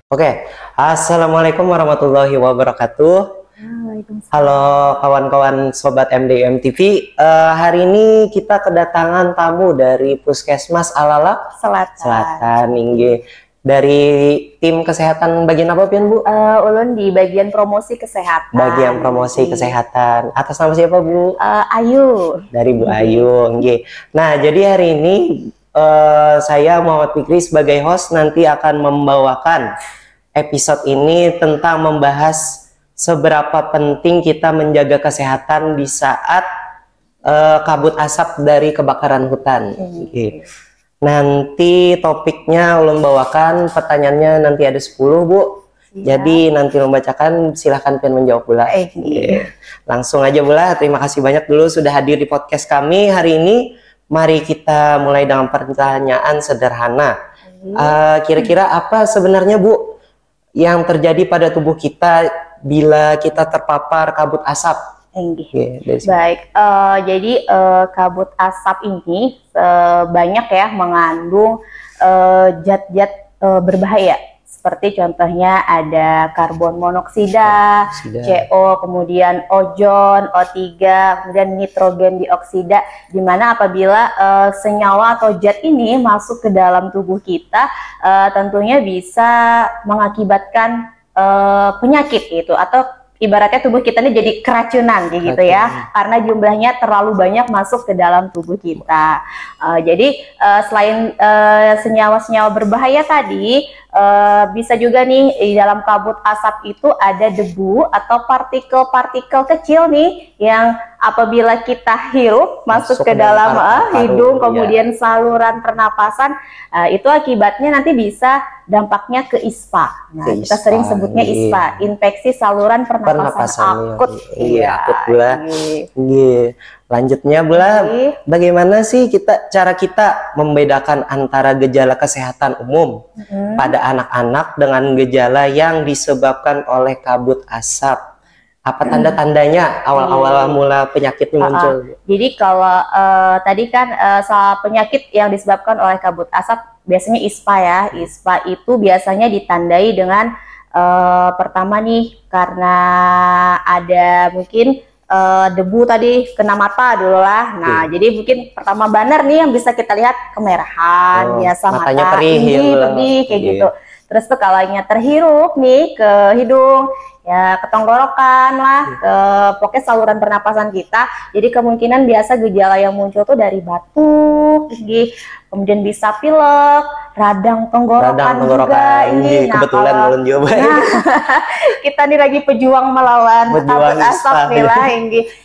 Oke, Assalamualaikum warahmatullahi wabarakatuh. Waalaikumsalam. Halo kawan-kawan Sobat MDM TV. Hari ini kita kedatangan tamu dari Puskesmas Alalak Selatan, Inggih. Dari tim kesehatan bagian apa Pian Bu? Ulun di bagian promosi kesehatan. Bagian promosi kesehatan. Atas nama siapa Bu? Ayu. Dari Bu Ayu, Inggih. Nah, jadi hari ini saya Muhammad Fikri sebagai host nanti akan membawakan episode ini tentang membahas seberapa penting kita menjaga kesehatan di saat kabut asap dari kebakaran hutan. Nanti topiknya ulun bawakan, pertanyaannya nanti ada 10 Bu. Ya. Jadi nanti membacakan, silahkan Pian menjawab pula. Langsung aja Bula, terima kasih banyak dulu sudah hadir di podcast kami hari ini. Mari kita mulai dengan pertanyaan sederhana. Kira-kira apa sebenarnya Bu yang terjadi pada tubuh kita bila kita terpapar kabut asap? Baik, jadi kabut asap ini banyak ya mengandung zat-zat berbahaya. Seperti contohnya ada karbon monoksida, CO, kemudian ozon, O3, kemudian nitrogen dioksida, di mana apabila senyawa atau zat ini masuk ke dalam tubuh kita, tentunya bisa mengakibatkan penyakit itu, atau ibaratnya tubuh kita ini jadi keracunan gitu ya, karena jumlahnya terlalu banyak masuk ke dalam tubuh kita. Jadi selain senyawa-senyawa berbahaya tadi, bisa juga nih di dalam kabut asap itu ada debu atau partikel-partikel kecil nih yang apabila kita hirup masuk ke dalam hidung, kemudian saluran pernapasan, itu akibatnya nanti bisa dampaknya ke ISPA. Nah, kita sering sebutnya ISPA, infeksi saluran pernapasan akut. Iya, akut Bula. Lanjutnya Bula, bagaimana sih cara kita membedakan antara gejala kesehatan umum pada anak-anak dengan gejala yang disebabkan oleh kabut asap? Apa tanda-tandanya awal-awal mula penyakitnya muncul? Jadi kalau tadi kan penyakit yang disebabkan oleh kabut asap biasanya ISPA ya. ISPA itu biasanya ditandai dengan pertama nih karena ada mungkin debu tadi kena mata dulu lah. Nah, jadi mungkin pertama banner nih yang bisa kita lihat kemerahan, biasa matanya mata perih kayak gitu. Terus tuh kalanya terhirup nih ke hidung, ya ke tenggorokan lah, ke pokoknya saluran pernapasan kita. Jadi kemungkinan biasa gejala yang muncul tuh dari batuk, kemudian bisa pilek, radang tenggorokan juga. Ini kebetulan belum coba. Kita nih lagi pejuang melawan kabut asap nih lah.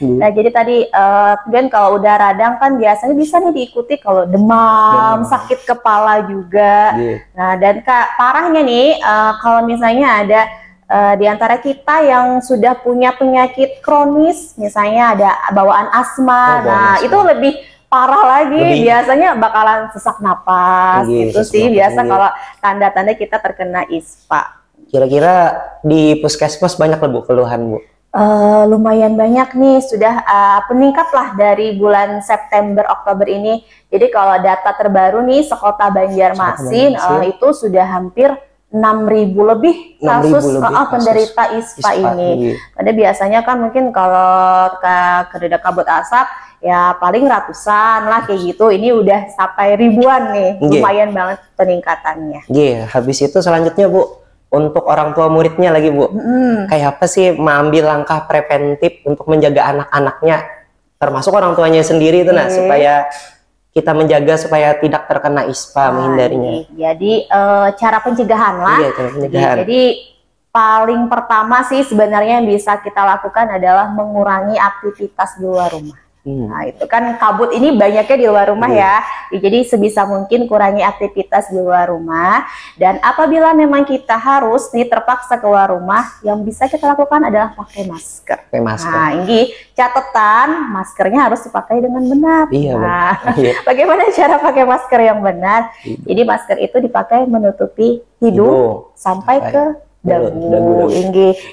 Nah jadi tadi kemudian kalau udah radang kan biasanya bisa nih diikuti kalau demam, sakit kepala juga. Nah dan parahnya nih kalau misalnya ada di antara kita yang sudah punya penyakit kronis, misalnya ada bawaan asma, itu lebih parah lagi, biasanya bakalan sesak napas gitu sih, biasa kalau tanda-tanda kita terkena ISPA. Kira-kira di puskesmas banyak Bu keluhan Bu? Lumayan banyak nih, sudah peningkat lah dari bulan September Oktober ini. Jadi kalau data terbaru nih sekota Banjarmasin itu sudah hampir 6.000 lebih kasus penderita ISPA ini. Ada biasanya kan mungkin kalau kededa kabut asap ya paling ratusan lah kayak gitu. Ini udah sampai ribuan nih, lumayan banget peningkatannya. Habis itu selanjutnya Bu, untuk orang tua muridnya lagi Bu, kayak apa sih mengambil langkah preventif untuk menjaga anak-anaknya, termasuk orang tuanya sendiri itu supaya kita menjaga supaya tidak terkena ISPA, menghindarinya. Jadi cara pencegahan lah. Jadi paling pertama sih sebenarnya yang bisa kita lakukan adalah mengurangi aktivitas di luar rumah. Nah itu kan kabut ini banyaknya di luar rumah ya. Jadi sebisa mungkin kurangi aktivitas di luar rumah. Dan apabila memang kita harus nih terpaksa keluar rumah, yang bisa kita lakukan adalah pakai masker. Nah ini catatan, maskernya harus dipakai dengan benar. Bagaimana cara pakai masker yang benar? Jadi masker itu dipakai menutupi hidung sampai ke dagu.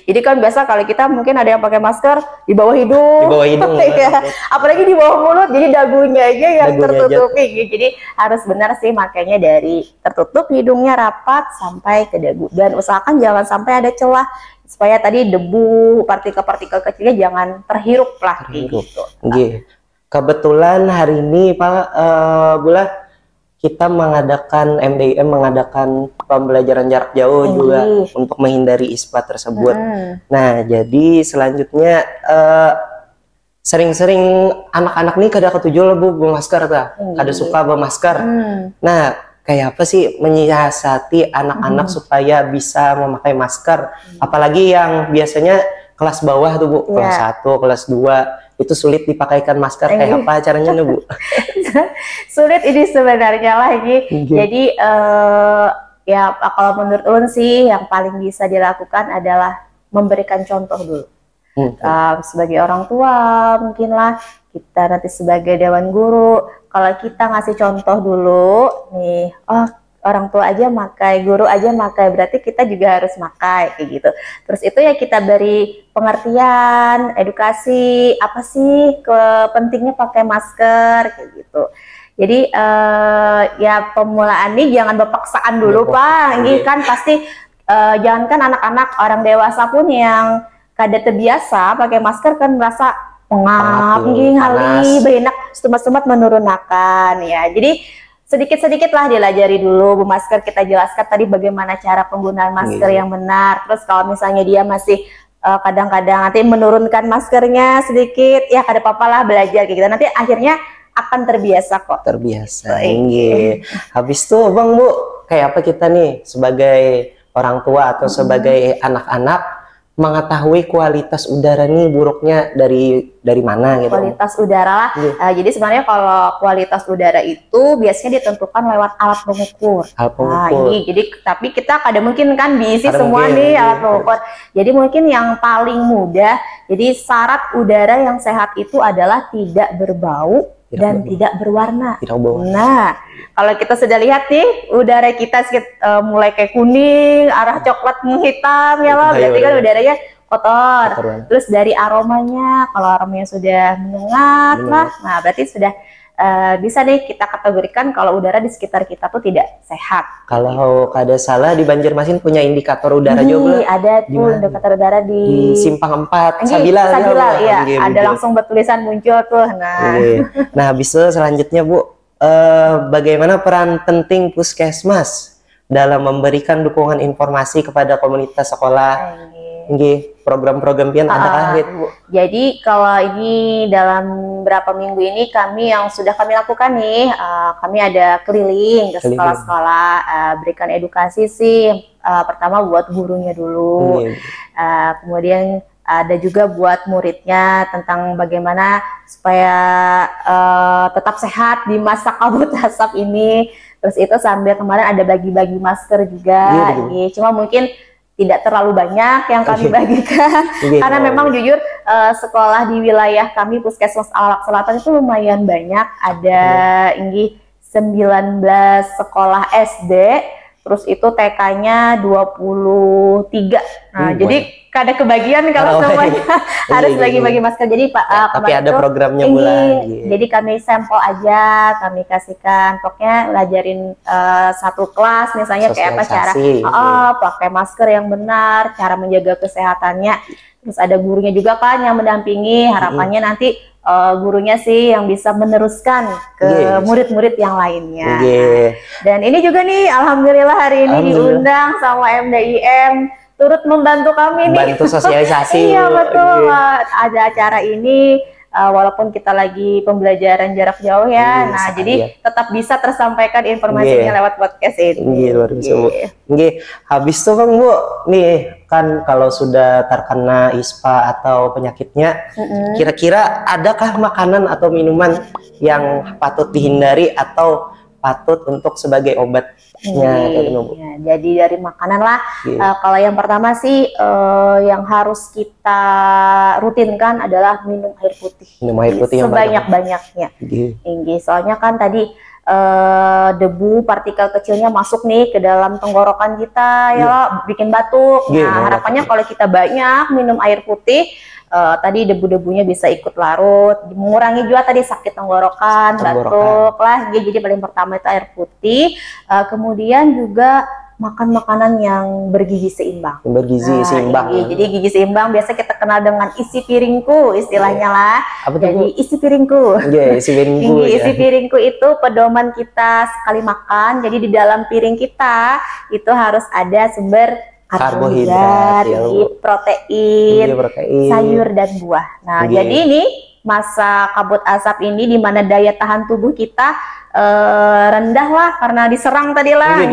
Jadi kan biasa kalau kita mungkin ada yang pakai masker di bawah hidung. Di bawah hidung. Ya. Apalagi di bawah mulut, jadi dagunya aja yang tertutupi. Jadi harus benar sih makanya dari tertutup hidungnya rapat sampai ke dagu. Dan usahakan jangan sampai ada celah supaya tadi debu, partikel-partikel kecilnya jangan terhirup lah gitu. Kebetulan hari ini Pak Bula kita MDIM mengadakan pembelajaran jarak jauh juga untuk menghindari ISPA tersebut. Nah, jadi selanjutnya sering-sering anak-anak nih kada ketujuh Bu masker ta, kada suka bermasker. Nah, kayak apa sih menyiasati anak-anak supaya bisa memakai masker? Apalagi yang biasanya kelas bawah tuh Bu, kelas 1, kelas 2 itu sulit dipakaikan masker, kayak apa caranya nih Bu? Sulit ini sebenarnya lagi. Jadi ya kalau menurut Ulun sih yang paling bisa dilakukan adalah memberikan contoh dulu. Sebagai orang tua mungkin lah, kita nanti sebagai dewan guru, kalau kita ngasih contoh dulu nih, orang tua aja makai, guru aja makai, berarti kita juga harus makai kayak gitu. Terus itu ya kita beri pengertian, edukasi, apa sih pentingnya pakai masker kayak gitu. Jadi ya pemulaan ini jangan berpaksaan dulu Pak. Ini kan pasti jangankan anak-anak, orang dewasa pun yang kada terbiasa pakai masker kan merasa pengap, ngali, benak, semat-semat menurunkan ya. Jadi sedikit-sedikit lah dilajari dulu masker, kita jelaskan tadi bagaimana cara penggunaan masker yang benar. Terus kalau misalnya dia masih kadang-kadang nanti menurunkan maskernya sedikit, ya kada apa-apa lah belajar kayak gitu. Nanti akhirnya akan terbiasa kok. Terbiasa. Habis tuh Bang Bu, kayak apa kita nih sebagai orang tua atau sebagai anak-anak mengetahui kualitas udara nih buruknya dari mana gitu? Kualitas udara lah. Jadi sebenarnya kalau kualitas udara itu biasanya ditentukan lewat alat pengukur. Jadi tapi kita kadang mungkin kan diisi semua nih alat pengukur. Jadi mungkin yang paling mudah, jadi syarat udara yang sehat itu adalah tidak berbau dan tidak berwarna. Nah, kalau kita sudah lihat nih udara kita mulai kayak kuning, arah coklat menghitam ya lah, berarti kan udaranya kotor. Terus dari aromanya, kalau aromanya sudah menyengat lah, nah berarti sudah bisa deh kita kategorikan kalau udara di sekitar kita tuh tidak sehat. Kalau kada salah di Banjarmasin punya indikator udara juga. Ada tuh indikator udara di Simpang 4 Sabila ya, ada langsung bertulisan muncul tuh. Nah, habis itu selanjutnya Bu, bagaimana peran penting Puskesmas dalam memberikan dukungan informasi kepada komunitas sekolah? Program-program pian ada Bu. Jadi kalau ini dalam berapa minggu ini yang sudah kami lakukan nih, kami ada keliling ke sekolah-sekolah, berikan edukasi sih. Pertama buat gurunya dulu, kemudian ada juga buat muridnya tentang bagaimana supaya tetap sehat di masa kabut asap ini. Terus itu sambil kemarin ada bagi-bagi masker juga. Cuma mungkin tidak terlalu banyak yang kami bagikan karena memang jujur sekolah di wilayah kami Puskesmas Alak Selatan itu lumayan banyak, ada 19 sekolah SD, terus itu TK-nya 23. Nah, jadi kada kebagian kalau semuanya harus bagi-bagi masker. Jadi Pak, tapi ada programnya bulan. Jadi kami sampel aja, kami kasihkan, pokoknya ngajarin satu kelas misalnya kayak apa cara pakai masker yang benar, cara menjaga kesehatannya. Terus ada gurunya juga kan yang mendampingi, harapannya nanti gurunya sih yang bisa meneruskan ke murid-murid yang lainnya. Dan ini juga nih, alhamdulillah hari ini diundang sama MDIM turut membantu kami nih. Bantu sosialisasi. Iya betul, ada acara ini. Walaupun kita lagi pembelajaran jarak jauh ya, nah jadi tetap bisa tersampaikan informasinya lewat podcast ini. Luar biasa Bu. Habis itu Bang Bu, nih kan kalau sudah terkena ISPA atau penyakitnya, kira-kira adakah makanan atau minuman yang patut dihindari atau patut untuk sebagai obatnya? Jadi dari makanan lah. Kalau yang pertama sih yang harus kita rutinkan adalah minum air putih. Minum air putih sebanyak-banyaknya. Soalnya kan tadi debu partikel kecilnya masuk nih ke dalam tenggorokan kita ya, bikin batuk. Nah, harapannya kalau kita banyak minum air putih, tadi debu-debunya bisa ikut larut, mengurangi juga tadi sakit tenggorokan, batuk lah. Jadi paling pertama itu air putih, kemudian juga makan makanan yang bergizi seimbang. Seimbang. Jadi gizi seimbang biasa kita kenal dengan isi piringku istilahnya lah. Jadi isi piringku. Isi piringku. Isi piringku itu pedoman kita sekali makan. Jadi di dalam piring kita itu harus ada sumber karbohidrat, protein, sayur dan buah. Nah, jadi ini masa kabut asap ini di mana daya tahan tubuh kita rendah lah karena diserang tadi lah.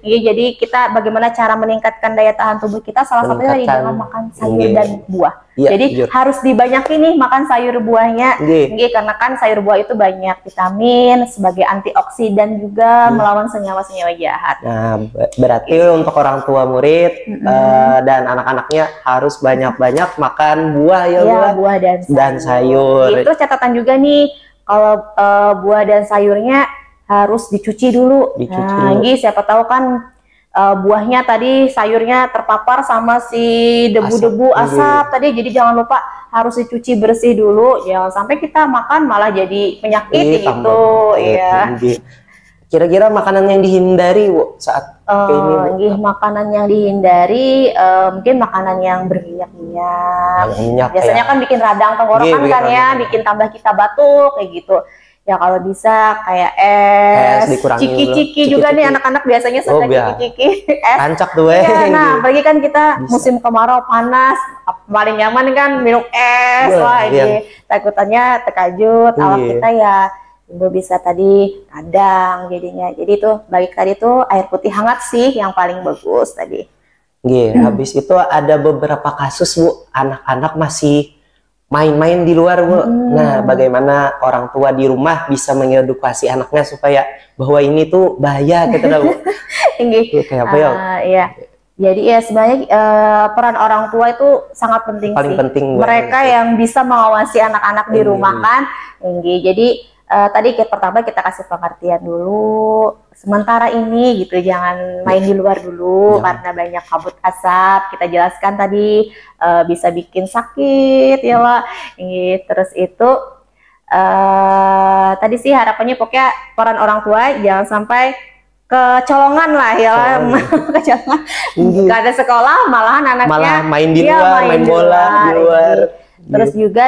Jadi kita bagaimana cara meningkatkan daya tahan tubuh kita, salah satunya dengan makan sayur dan buah. Jadi harus dibanyakin nih makan sayur buahnya, karena kan sayur buah itu banyak vitamin sebagai antioksidan juga, melawan senyawa-senyawa jahat. Nah, berarti untuk orang tua murid dan anak-anaknya harus banyak-banyak makan buah buah dan sayur. Itu catatan juga nih, kalau buah dan sayurnya harus dicuci dulu. Siapa tahu kan buahnya tadi, sayurnya terpapar sama si debu-debu asap tadi, jadi jangan lupa harus dicuci bersih dulu, jangan sampai kita makan malah jadi penyakit gitu ya. Kira-kira makanan yang dihindari Bu saat ini? Makanan yang dihindari mungkin makanan yang berminyak-minyak. Biasanya kan bikin radang tenggorokan kan ya, bikin tambah kita batuk kayak gitu. Ya kalau bisa kayak es, ciki-ciki juga nih anak-anak biasanya suka ciki-ciki. Kancak tuh nah, apalagi kan kita musim kemarau panas, paling nyaman kan minum es lah ini. Takutannya terkajut, awak kita ya bisa tadi radang jadinya. Jadi itu balik tadi tuh air putih hangat sih yang paling bagus tadi. Habis itu ada beberapa kasus Bu, anak-anak masih main-main di luar Bu. Nah, bagaimana orang tua di rumah bisa mengedukasi anaknya supaya bahwa ini tuh bahaya gitu Bu. Kayak apa ya? Iya. Jadi ya sebenarnya peran orang tua itu sangat penting paling sih. Penting mereka yang bisa mengawasi anak-anak di rumah kan. Jadi tadi pertama kita kasih pengertian dulu. Sementara ini gitu, jangan main di luar dulu karena banyak kabut asap. Kita jelaskan tadi bisa bikin sakit ya lah. Terus itu tadi sih harapannya pokoknya peran orang tua jangan sampai kecolongan lah ya lah. Kecolongan. Gak ada sekolah malahan anaknya malah main di luar, main bola di luar. Terus juga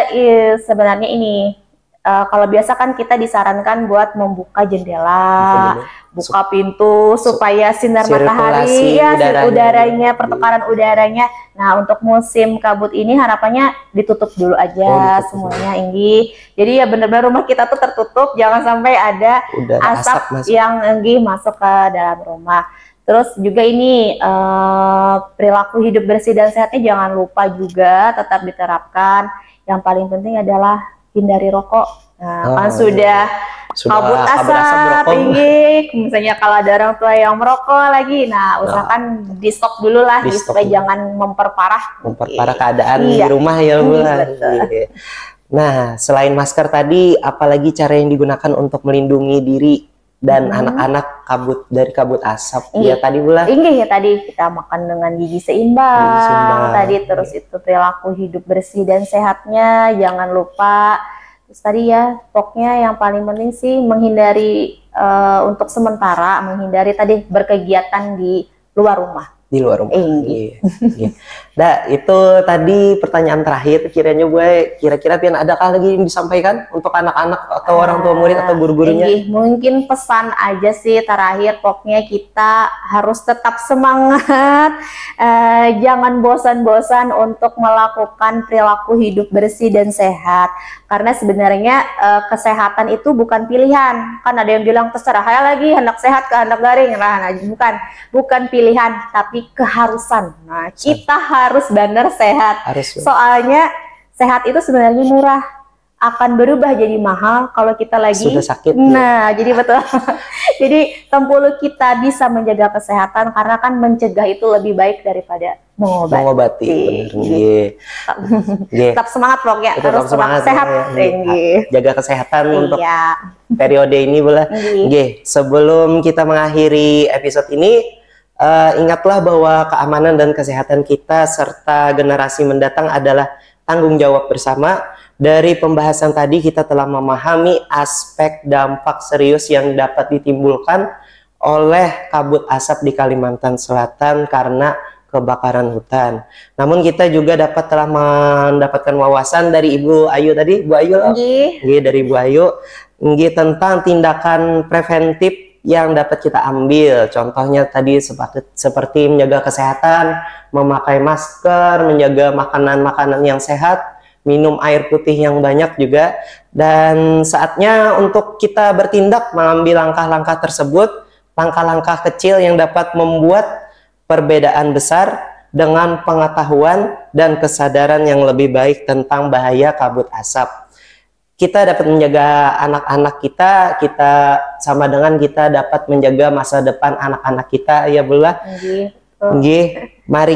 sebenarnya ini kalau biasa kan kita disarankan buat membuka jendela, buka pintu supaya sinar matahari udaranya, pertukaran udaranya. Nah, untuk musim kabut ini harapannya ditutup dulu aja semuanya ini. Jadi ya benar-benar rumah kita tuh tertutup, jangan sampai ada asap yang masuk ke dalam rumah. Terus juga ini perilaku hidup bersih dan sehatnya jangan lupa juga tetap diterapkan. Yang paling penting adalah hindari rokok. Nah, kan sudah kabut asap tinggi. Misalnya kalau ada orang tua yang merokok lagi, usahakan di stop dulu lah, supaya jangan memperparah keadaan di rumah ya Bu. Nah, selain masker tadi, apalagi cara yang digunakan untuk melindungi diri dan anak-anak dari kabut asap? Ya tadi pula. Ya tadi kita makan dengan gizi seimbang. Tadi terus itu perilaku hidup bersih dan sehatnya jangan lupa. Terus tadi ya pokoknya yang paling penting sih menghindari untuk sementara menghindari tadi berkegiatan di luar rumah. Di luar rumah. Nah, itu tadi pertanyaan terakhir. Kira-kira Pian adakah lagi yang disampaikan untuk anak-anak atau orang tua murid atau guru-gurunya? Mungkin pesan aja sih terakhir, pokoknya kita harus tetap semangat, jangan bosan-bosan untuk melakukan perilaku hidup bersih dan sehat. Karena sebenarnya kesehatan itu bukan pilihan. Kan ada yang bilang terserah lagi hendak sehat ke hendak garing. Nah, bukan pilihan, tapi keharusan. Nah, kita harus benar sehat. Soalnya sehat itu sebenarnya murah. akan berubah jadi mahal kalau kita lagi sudah sakit. Nah, jadi betul. Jadi 60 kita bisa menjaga kesehatan karena kan mencegah itu lebih baik daripada mengobati. Bener. Tetap semangat pokoknya, harus semangat sehat. Jaga kesehatan untuk periode ini boleh. Sebelum kita mengakhiri episode ini, ingatlah bahwa keamanan dan kesehatan kita serta generasi mendatang adalah tanggung jawab bersama. Dari pembahasan tadi kita telah memahami aspek dampak serius yang dapat ditimbulkan oleh kabut asap di Kalimantan Selatan karena kebakaran hutan. Namun kita juga telah mendapatkan wawasan dari Ibu Ayu tadi, Bu Ayu, dari Bu Ayu, tentang tindakan preventif yang dapat kita ambil. Contohnya tadi seperti menjaga kesehatan, memakai masker, menjaga makanan-makanan yang sehat, minum air putih yang banyak juga. Dan saatnya untuk kita bertindak mengambil langkah-langkah tersebut, langkah-langkah kecil yang dapat membuat perbedaan besar dengan pengetahuan dan kesadaran yang lebih baik tentang bahaya kabut asap. Kita dapat menjaga anak-anak kita sama dengan kita dapat menjaga masa depan anak-anak kita, ya Bula. Mari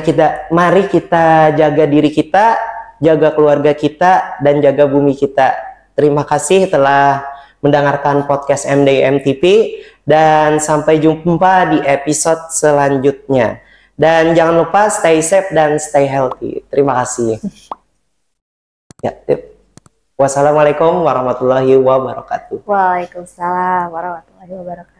kita jaga diri kita, jaga keluarga kita, dan jaga bumi kita. Terima kasih telah mendengarkan podcast MDM TV, dan sampai jumpa di episode selanjutnya. Dan jangan lupa stay safe dan stay healthy. Terima kasih. Wassalamualaikum warahmatullahi wabarakatuh. Waalaikumsalam warahmatullahi wabarakatuh.